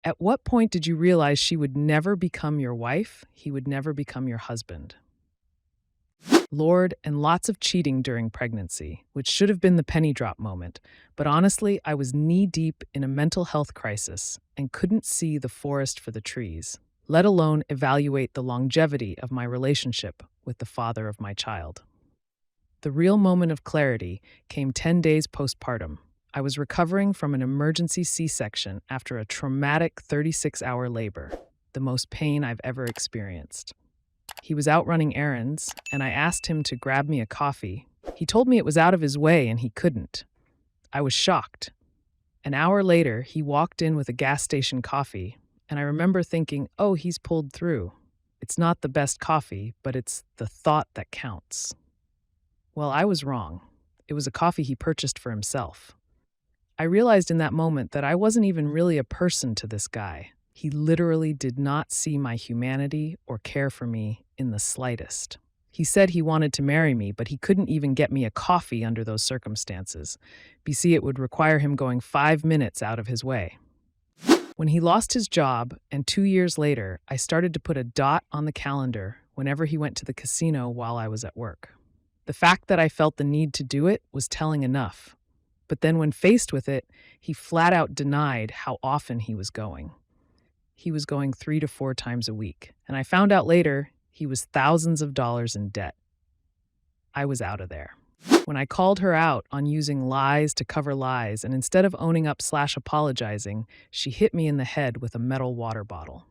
At what point did you realize she would never become your wife? He would never become your husband. Lord, and lots of cheating during pregnancy, which should have been the penny drop moment. But honestly, I was knee deep in a mental health crisis and couldn't see the forest for the trees, let alone evaluate the longevity of my relationship with the father of my child. The real moment of clarity came 10 days postpartum. I was recovering from an emergency C-section after a traumatic 36-hour labor, the most pain I've ever experienced. He was out running errands, and I asked him to grab me a coffee. He told me it was out of his way and he couldn't. I was shocked. An hour later, he walked in with a gas station coffee, and I remember thinking, oh, he's pulled through. It's not the best coffee, but it's the thought that counts. Well, I was wrong. It was a coffee he purchased for himself. I realized in that moment that I wasn't even really a person to this guy. He literally did not see my humanity or care for me in the slightest. He said he wanted to marry me, but he couldn't even get me a coffee under those circumstances. BC, it would require him going 5 minutes out of his way. When he lost his job, and 2 years later, I started to put a dot on the calendar whenever he went to the casino while I was at work. The fact that I felt the need to do it was telling enough. But then when faced with it, he flat out denied how often he was going. He was going 3 to 4 times a week, and I found out later he was thousands of dollars in debt. I was out of there. When I called her out on using lies to cover lies, and instead of owning up/apologizing, she hit me in the head with a metal water bottle.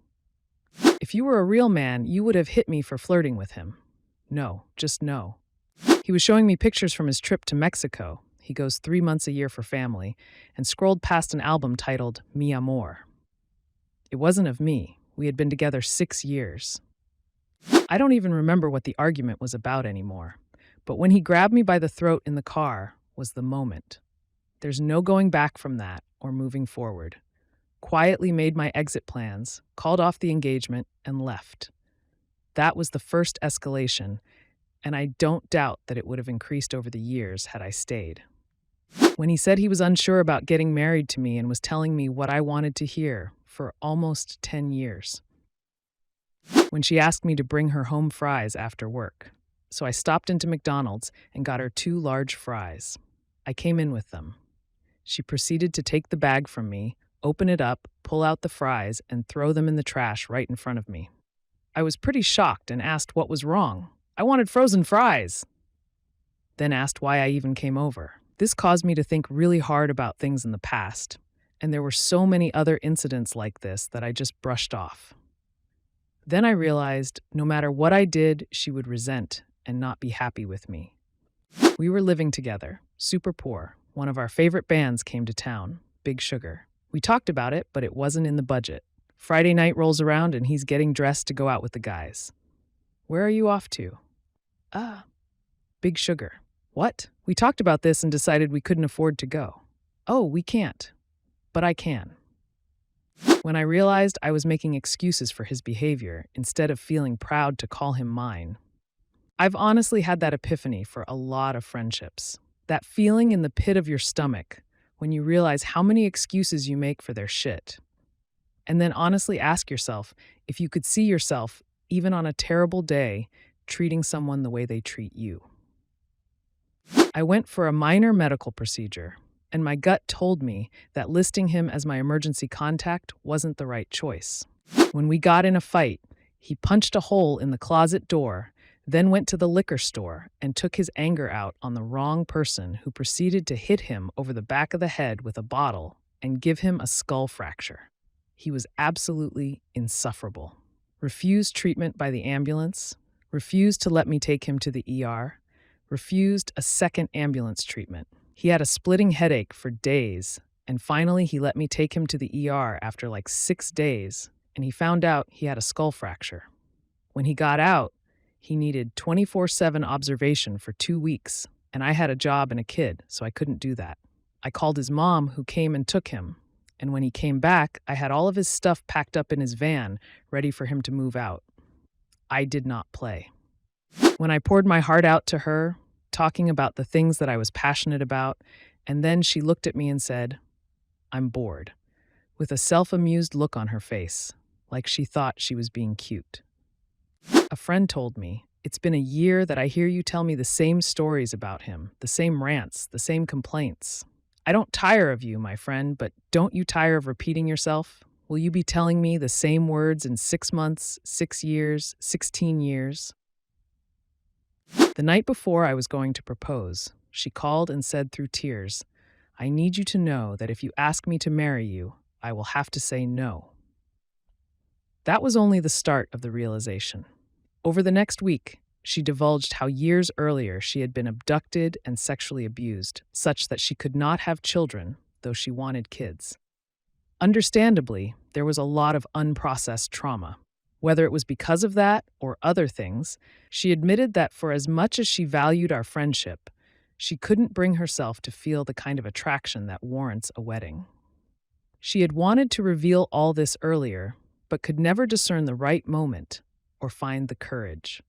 If you were a real man, you would have hit me for flirting with him. No, just no. He was showing me pictures from his trip to Mexico. He goes 3 months a year for family, and scrolled past an album titled Mi Amor. It wasn't of me. We had been together 6 years. I don't even remember what the argument was about anymore. But when he grabbed me by the throat in the car was the moment. There's no going back from that or moving forward. Quietly made my exit plans, called off the engagement, and left. That was the first escalation, and I don't doubt that it would have increased over the years had I stayed. When he said he was unsure about getting married to me and was telling me what I wanted to hear for almost 10 years. When she asked me to bring her home fries after work. So I stopped into McDonald's and got her 2 large fries. I came in with them. She proceeded to take the bag from me, open it up, pull out the fries, and throw them in the trash right in front of me. I was pretty shocked and asked what was wrong. I wanted frozen fries. Then asked why I even came over. This caused me to think really hard about things in the past, and there were so many other incidents like this that I just brushed off. Then I realized no matter what I did, she would resent and not be happy with me. We were living together, super poor. One of our favorite bands came to town, Big Sugar. We talked about it, but it wasn't in the budget. Friday night rolls around and he's getting dressed to go out with the guys. Where are you off to? Big Sugar. What? We talked about this and decided we couldn't afford to go. Oh, we can't. But I can. When I realized I was making excuses for his behavior instead of feeling proud to call him mine. I've honestly had that epiphany for a lot of friendships. That feeling in the pit of your stomach when you realize how many excuses you make for their shit. And then honestly ask yourself if you could see yourself, even on a terrible day, treating someone the way they treat you. I went for a minor medical procedure, and my gut told me that listing him as my emergency contact wasn't the right choice. When we got in a fight, he punched a hole in the closet door, then went to the liquor store and took his anger out on the wrong person, who proceeded to hit him over the back of the head with a bottle and give him a skull fracture. He was absolutely insufferable. Refused treatment by the ambulance, refused to let me take him to the ER, refused a second ambulance treatment. He had a splitting headache for days, and finally he let me take him to the ER after like 6 days, and he found out he had a skull fracture. When he got out, he needed 24/7 observation for 2 weeks, and I had a job and a kid, so I couldn't do that. I called his mom, who came and took him, and when he came back, I had all of his stuff packed up in his van, ready for him to move out. I did not play. When I poured my heart out to her, talking about the things that I was passionate about, and then she looked at me and said, "I'm bored." with a self-amused look on her face, like she thought she was being cute. A friend told me, "It's been a year that I hear you tell me the same stories about him, the same rants, the same complaints. I don't tire of you, my friend, but don't you tire of repeating yourself? Will you be telling me the same words in 6 months, 6 years, 16 years?" The night before I was going to propose, she called and said through tears, "I need you to know that if you ask me to marry you, I will have to say no." That was only the start of the realization. Over the next week, she divulged how years earlier she had been abducted and sexually abused, such that she could not have children, though she wanted kids. Understandably, there was a lot of unprocessed trauma. Whether it was because of that or other things, she admitted that for as much as she valued our friendship, she couldn't bring herself to feel the kind of attraction that warrants a wedding. She had wanted to reveal all this earlier, but could never discern the right moment or find the courage.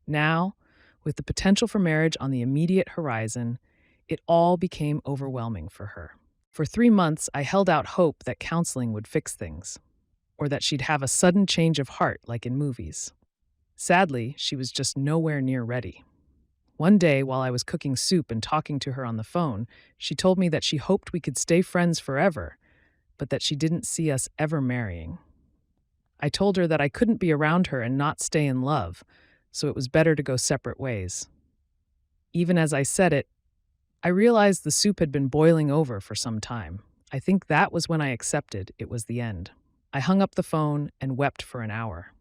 Now, with the potential for marriage on the immediate horizon, it all became overwhelming for her. For 3 months, I held out hope that counseling would fix things, or that she'd have a sudden change of heart like in movies. Sadly, she was just nowhere near ready. One day, while I was cooking soup and talking to her on the phone, she told me that she hoped we could stay friends forever, but that she didn't see us ever marrying. I told her that I couldn't be around her and not stay in love, so it was better to go separate ways. Even as I said it, I realized the soup had been boiling over for some time. I think that was when I accepted it was the end. I hung up the phone and wept for an hour.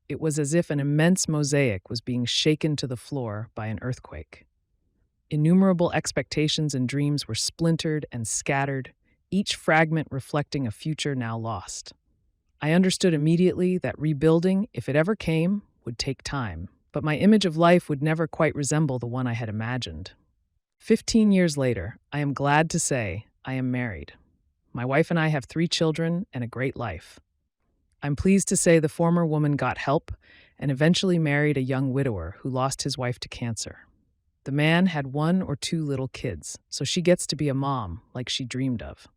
It was as if an immense mosaic was being shaken to the floor by an earthquake. Innumerable expectations and dreams were splintered and scattered, each fragment reflecting a future now lost. I understood immediately that rebuilding, if it ever came, would take time, but my image of life would never quite resemble the one I had imagined. 15 years later, I am glad to say I am married. My wife and I have 3 children and a great life. I'm pleased to say the former woman got help and eventually married a young widower who lost his wife to cancer. The man had 1 or 2 little kids, so she gets to be a mom like she dreamed of.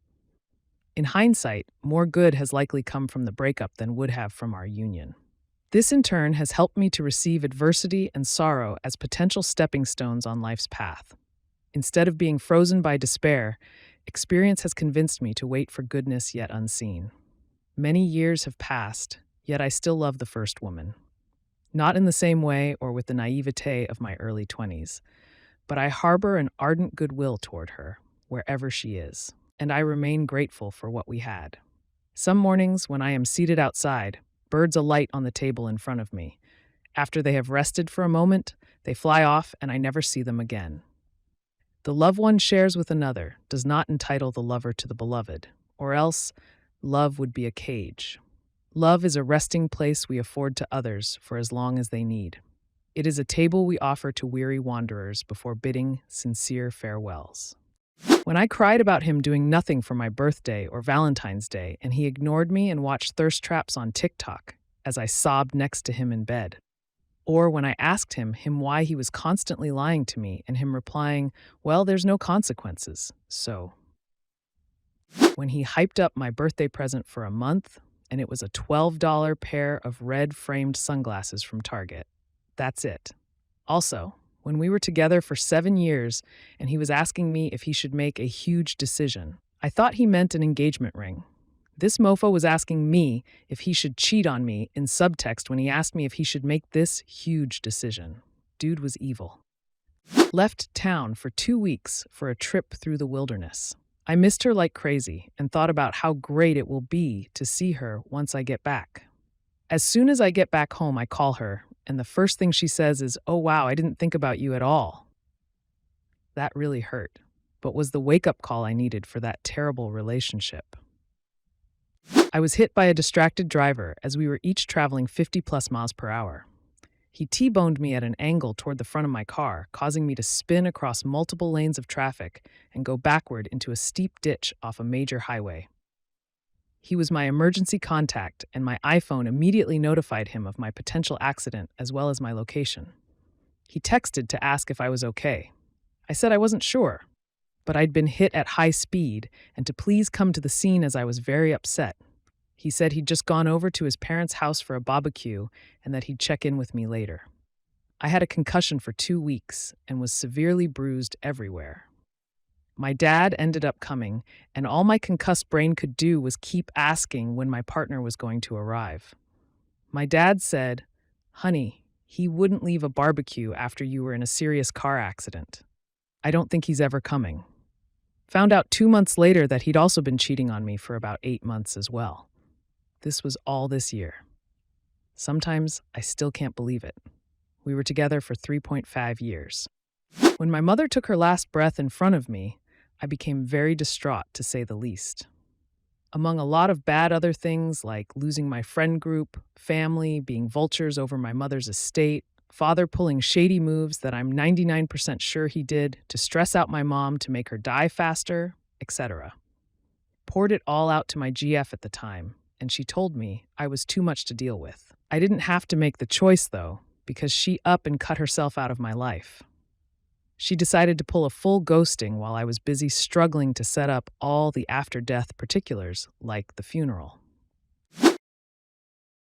In hindsight, more good has likely come from the breakup than would have from our union. This in turn has helped me to receive adversity and sorrow as potential stepping stones on life's path. Instead of being frozen by despair, experience has convinced me to wait for goodness yet unseen. Many years have passed, yet I still love the first woman. Not in the same way or with the naivete of my early 20s, but I harbor an ardent goodwill toward her, wherever she is, and I remain grateful for what we had. Some mornings, when I am seated outside, birds alight on the table in front of me. After they have rested for a moment, they fly off and I never see them again. The love one shares with another does not entitle the lover to the beloved, or else love would be a cage. Love is a resting place we afford to others for as long as they need. It is a table we offer to weary wanderers before bidding sincere farewells. When I cried about him doing nothing for my birthday or Valentine's Day and he ignored me and watched thirst traps on TikTok as I sobbed next to him in bed, or when I asked him why he was constantly lying to me and him replying, "Well, there's no consequences, so." When he hyped up my birthday present for a month and it was a $12 pair of red-framed sunglasses from Target. That's it. Also, when we were together for 7 years and he was asking me if he should make a huge decision, I thought he meant an engagement ring. This mofo was asking me if he should cheat on me in subtext when he asked me if he should make this huge decision. Dude was evil. Left town for 2 weeks for a trip through the wilderness. I missed her like crazy and thought about how great it will be to see her once I get back. As soon as I get back home, I call her, and the first thing she says is, "Oh wow, I didn't think about you at all." That really hurt, but was the wake-up call I needed for that terrible relationship. I was hit by a distracted driver as we were each traveling 50+ miles per hour. He T-boned me at an angle toward the front of my car, causing me to spin across multiple lanes of traffic and go backward into a steep ditch off a major highway. He was my emergency contact, and my iPhone immediately notified him of my potential accident as well as my location. He texted to ask if I was okay. I said I wasn't sure, but I'd been hit at high speed and to please come to the scene as I was very upset. He said he'd just gone over to his parents' house for a barbecue and that he'd check in with me later. I had a concussion for 2 weeks and was severely bruised everywhere. My dad ended up coming, and all my concussed brain could do was keep asking when my partner was going to arrive. My dad said, "Honey, he wouldn't leave a barbecue after you were in a serious car accident. I don't think he's ever coming." Found out 2 months later that he'd also been cheating on me for about 8 months as well. This was all this year. Sometimes I still can't believe it. We were together for 3.5 years. When my mother took her last breath in front of me, I became very distraught, to say the least. Among a lot of bad other things like losing my friend group, family being vultures over my mother's estate, father pulling shady moves that I'm 99% sure he did to stress out my mom to make her die faster, etc. Poured it all out to my GF at the time, and she told me I was too much to deal with. I didn't have to make the choice, though, because she up and cut herself out of my life. She decided to pull a full ghosting while I was busy struggling to set up all the after-death particulars, like the funeral.